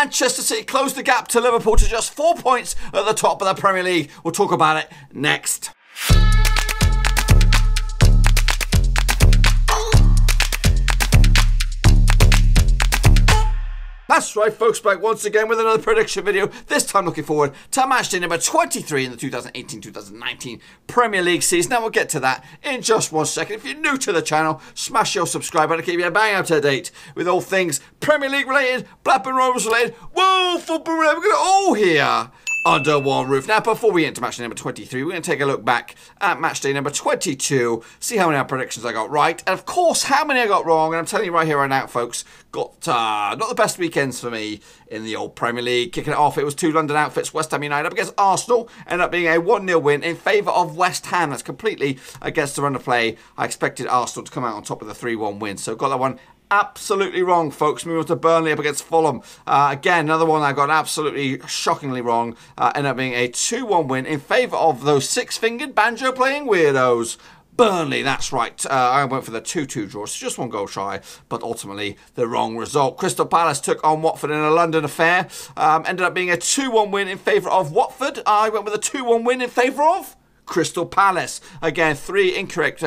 Manchester City closed the gap to Liverpool to just 4 points at the top of the Premier League. We'll talk about it next. That's right, folks, back once again with another prediction video, this time looking forward to matchday number 23 in the 2018-2019 Premier League season. Now we'll get to that in just 1 second. If you're new to the channel, smash your subscribe button to keep you bang up to date with all things Premier League related, Blackburn Rovers related, whoa, football related. We're going to all here under one roof. Now, before we get into matchday number 23, we're going to take a look back at matchday number 22, see how many of our predictions I got right, and of course, how many I got wrong. And I'm telling you right here, right now, folks, got not the best weekends for me in the old Premier League. Kicking it off, it was 2 London outfits, West Ham United up against Arsenal, ended up being a 1-0 win in favour of West Ham. That's completely against the run of play. I expected Arsenal to come out on top with a 3-1 win, so got that one absolutely wrong, folks. Moving on to Burnley up against Fulham. Again, another one I got absolutely shockingly wrong. Ended up being a 2-1 win in favour of those six-fingered banjo-playing weirdos. Burnley, that's right. I went for the 2-2 draw, so just 1 goal shy, but ultimately the wrong result. Crystal Palace took on Watford in a London affair. Ended up being a 2-1 win in favour of Watford. I went with a 2-1 win in favour of Crystal Palace. Again, 3 incorrect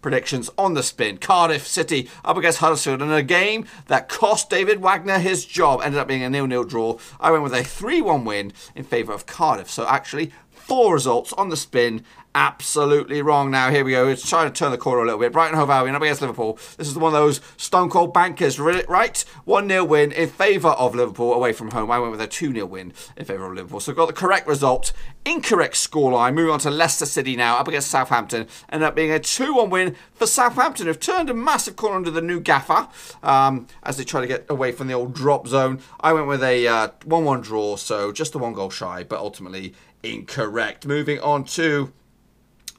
predictions on the spin. Cardiff City up against Huddersfield in a game that cost David Wagner his job. Ended up being a 0-0 draw. I went with a 3-1 win in favour of Cardiff. So actually, 4 results on the spin. Absolutely wrong. Now, here we go. It's trying to turn the corner a little bit. Brighton, Hove, Albion up against Liverpool. This is one of those stone cold bankers, right? 1-0 win in favour of Liverpool away from home. I went with a 2-0 win in favour of Liverpool. So got the correct result. Incorrect scoreline. Moving on to Leicester City now up against Southampton. Ended up being a 2-1 win for Southampton, who've turned a massive corner under the new gaffer as they try to get away from the old drop zone. I went with a 1-1 draw, so just a 1 goal shy, but ultimately incorrect. Moving on to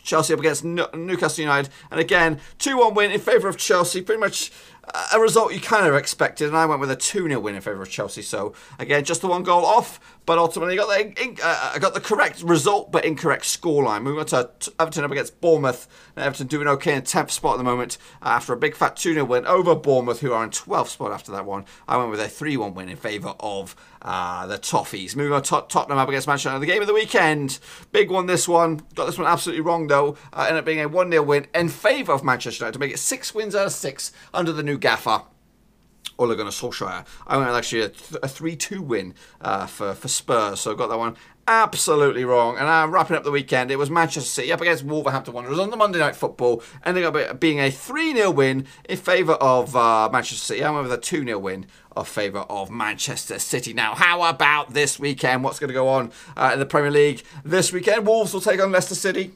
Chelsea up against Newcastle United, and again 2-1 win in favour of Chelsea. Pretty much a result you kind of expected, and I went with a 2-0 win in favour of Chelsea. So again, just the 1 goal off, but ultimately I got the correct result but incorrect scoreline. Moving on to Everton up against Bournemouth. Now, Everton doing okay in 10th spot at the moment after a big fat 2-0 win over Bournemouth, who are in 12th spot after that one. I went with a 3-1 win in favour of the Toffees. Moving on to Tottenham up against Manchester United. The game of the weekend. Big one, this one. Got this one absolutely wrong, though. Ended up being a 1-0 win in favour of Manchester United to make it 6 wins out of 6 under the new gaffer, Ole Gunnar Solskjaer. I went with actually a 3-2 win for Spurs, so got that one absolutely wrong. And wrapping up the weekend, it was Manchester City up against Wolverhampton Wanderers on the Monday Night Football, ending up being a 3-0 win in favour of Manchester City. I went with a 2-0 win in favour of Manchester City. Now, how about this weekend? What's going to go on in the Premier League this weekend? Wolves will take on Leicester City.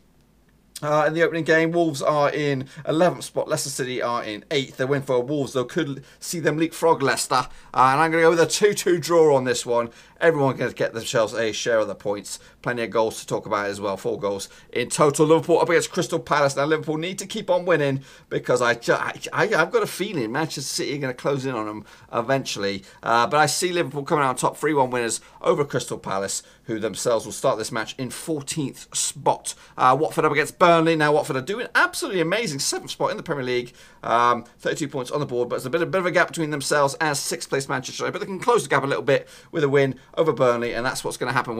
In the opening game, Wolves are in 11th spot. Leicester City are in 8th. The win for Wolves, though, could see them leapfrog Leicester. And I'm going to go with a 2-2 draw on this one. Everyone going to get themselves a share of the points. Plenty of goals to talk about as well. 4 goals in total. Liverpool up against Crystal Palace. Now, Liverpool need to keep on winning because I've got a feeling Manchester City are going to close in on them eventually. But I see Liverpool coming out on top, 3-1 winners over Crystal Palace, who themselves will start this match in 14th spot. Watford up against Burnley. Now, Watford are doing absolutely amazing. 7th spot in the Premier League. 32 points on the board, but there's a bit of a gap between themselves as 6th place Manchester United. But they can close the gap a little bit with a win over Burnley, and that's what's going to happen,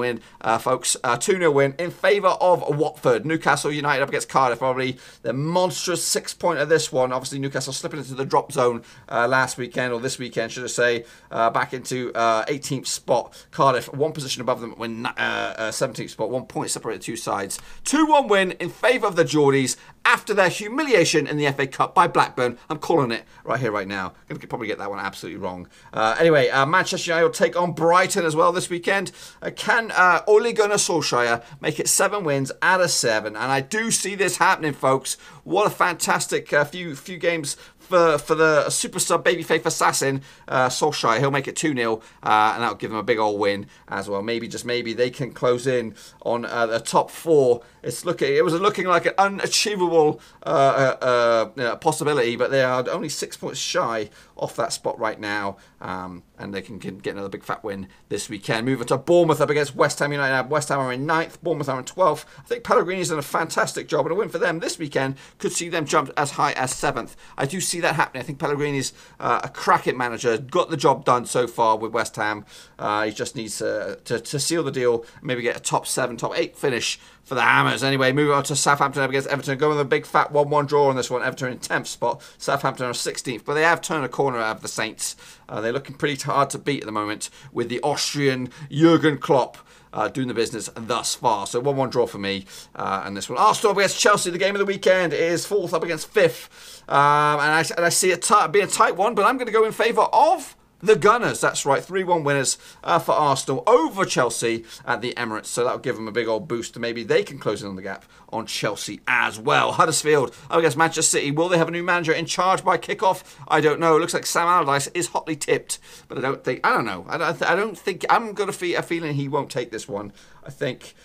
folks. 2-0 win in favour of Watford. Newcastle United up against Cardiff. Probably the monstrous 6-pointer this one. Obviously, Newcastle slipping into the drop zone last weekend, or this weekend, should I say, back into 18th spot. Cardiff, 1 position above them, when 17th spot, 1 point separated the 2 sides. 2-1 win in favour of the Geordies after their humiliation in the FA Cup by Blackburn. I'm calling it right here, right now. Going to probably get that one absolutely wrong. Anyway, Manchester United will take on Brighton as well this weekend. Can Ole Gunnar Solskjaer make it 7 wins out of 7? And I do see this happening, folks. What a fantastic few games for the super sub babyface assassin Solskjaer. He'll make it 2-0 and that'll give them a big old win as well. Maybe, just maybe, they can close in on the top 4. It was looking like an unachievable possibility, but they are only 6 points shy off that spot right now. and they can get another big fat win this weekend. Moving to Bournemouth up against West Ham United. West Ham are in 9th, Bournemouth are in 12th. I think Pellegrini's done a fantastic job, and a win for them this weekend could see them jump as high as 7th. I do see that happening. I think Pellegrini's a cracking manager, got the job done so far with West Ham. He just needs to seal the deal, maybe get a top 7, top 8 finish for the Hammers. Anyway, moving on to Southampton up against Everton. Going with a big fat 1-1 draw on this one. Everton in 10th spot. Southampton are 16th. But they have turned a corner out of the Saints. They're looking pretty hard to beat at the moment with the Austrian Jurgen Klopp doing the business thus far. So 1-1 draw for me. And this one. Arsenal up against Chelsea. The game of the weekend is 4th up against 5th. And I see it being a tight one. But I'm going to go in favour of the Gunners. That's right, 3-1 winners for Arsenal over Chelsea at the Emirates. So that'll give them a big old boost, and maybe they can close in on the gap on Chelsea as well. Huddersfield up against Manchester City. Will they have a new manager in charge by kickoff? I don't know. It looks like Sam Allardyce is hotly tipped, but I don't know. I don't think I'm got a feeling he won't take this one. I think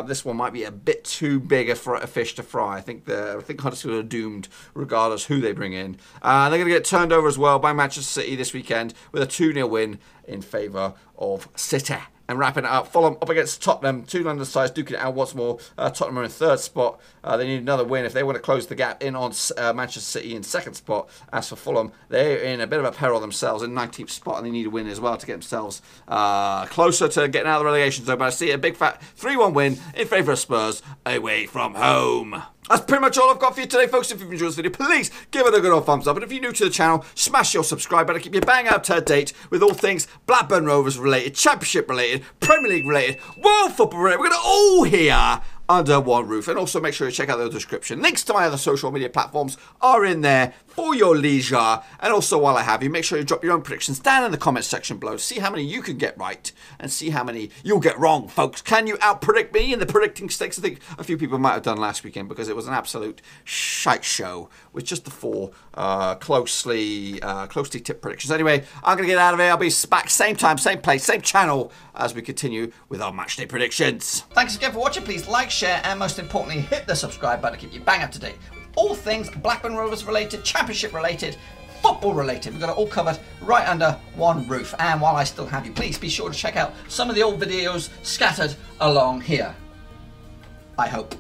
this one might be a bit too big a fish to fry. I think Huddersfield are doomed regardless who they bring in. They're going to get turned over as well by Manchester City this weekend with a 2-0 win in favour of City. And wrapping it up, Fulham up against Tottenham. 2 London sides duking it out once more. Tottenham are in 3rd spot. They need another win if they want to close the gap in on Manchester City in 2nd spot. As for Fulham, they're in a bit of a peril themselves in 19th spot, and they need a win as well to get themselves closer to getting out of the relegation zone. But I see a big fat 3-1 win in favour of Spurs away from home. That's pretty much all I've got for you today, folks. If you've enjoyed this video, please give it a good old thumbs up. And if you're new to the channel, smash your subscribe button. Keep you bang up to date with all things Blackburn Rovers related, Championship related, Premier League related, World Football related. We're going to all here under one roof. And also make sure you check out the description. Links to my other social media platforms are in there for your leisure. And also, while I have you, make sure you drop your own predictions down in the comments section below to see how many you can get right and see how many you'll get wrong, folks. Can you out-predict me in the predicting stakes? I think a few people might have done last weekend because it was an absolute shite show with just the 4 closely tipped predictions. Anyway, I'm going to get out of here. I'll be back same time, same place, same channel as we continue with our matchday predictions. Thanks again for watching. Please like, share, and most importantly, hit the subscribe button to keep you bang up to date with all things Blackburn Rovers related, Championship related, football related. We've got it all covered right under one roof. And while I still have you, please be sure to check out some of the old videos scattered along here. I hope.